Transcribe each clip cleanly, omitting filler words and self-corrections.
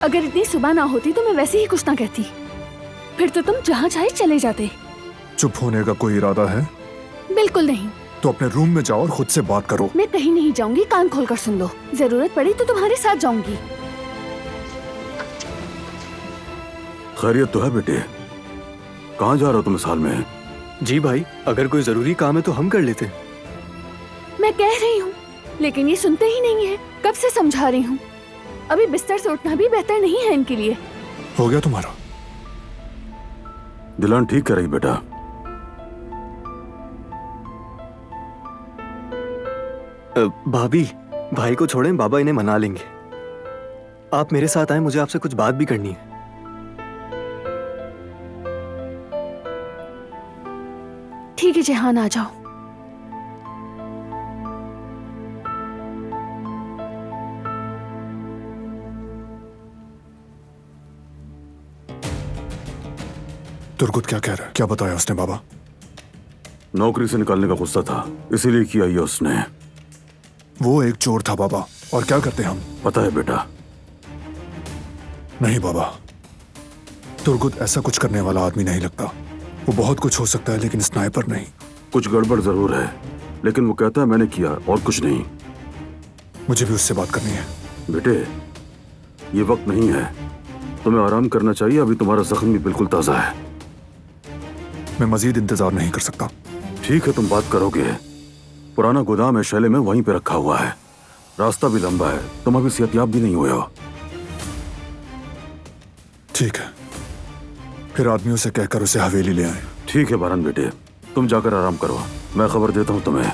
अगर इतनी सुबह ना होती तो मैं वैसे ही कुछ ना कहती, फिर तो तुम जहाँ चाहे चले जाते। चुप होने का कोई इरादा है? बिल्कुल नहीं। तो अपने रूम में जाओ और खुद से बात करो। मैं कहीं नहीं जाऊंगी, कान खोल कर सुन लो। जरूरत पड़ी तो तुम्हारे साथ जाऊंगी। खैरियत तो है बेटे? कहाँ जा रहे हो तुम इस हाल में? जी भाई, अगर कोई जरूरी काम है तो हम कर लेते। मैं कह रही हूँ लेकिन ये सुनते ही नहीं है। कब से समझा रही हूँ, अभी बिस्तर से उठना भी बेहतर नहीं है इनके लिए। हो गया तुम्हारा? दिलान ठीक कह रही बेटा। भाभी, भाई को छोड़ें, बाबा इन्हें मना लेंगे। आप मेरे साथ आए, मुझे आपसे कुछ बात भी करनी है। ठीक है जेहान, आ जाओ। तुर्गुत क्या कह रहा है? क्या बताया उसने बाबा? नौकरी से निकालने का गुस्सा था, इसीलिए किया ये उसने। वो एक चोर था बाबा, और क्या करते हम? पता है बेटा। नहीं बाबा, तुर्गुत ऐसा कुछ करने वाला आदमी नहीं लगता। वो बहुत कुछ हो सकता है लेकिन स्नाइपर नहीं। कुछ गड़बड़ जरूर है, लेकिन वो कहता है मैंने किया और कुछ नहीं। मुझे भी उससे बात करनी है। बेटे, ये वक्त नहीं है, तुम्हें आराम करना चाहिए। अभी तुम्हारा जख्म भी बिल्कुल ताजा है। मैं मजीद इंतजार नहीं कर सकता। ठीक है, तुम बात करोगे। पुराना गोदाम है शैले में, वहीं पे रखा हुआ है। रास्ता भी लंबा है, तुम अभी सेहतयाब भी नहीं हुए हो। ठीक है, फिर आदमियों से कहकर उसे हवेली ले आए। ठीक है बारन बेटे, तुम जाकर आराम करो, मैं खबर देता हूँ तुम्हें।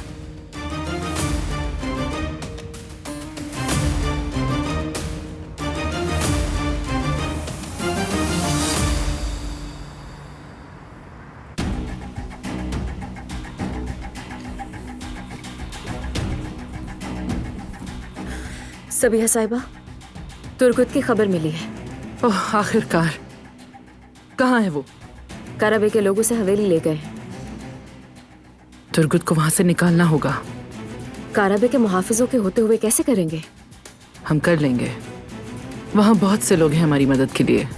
सबिहा साहिबा, तुर्गुत की खबर मिली है। ओह, आखिरकार। कहाँ है वो? काराबे के लोग उसे हवेली ले गए। तुर्गुत को वहां से निकालना होगा। काराबे के मुहाफिजों के होते हुए कैसे करेंगे? हम कर लेंगे। वहां बहुत से लोग हैं हमारी मदद के लिए।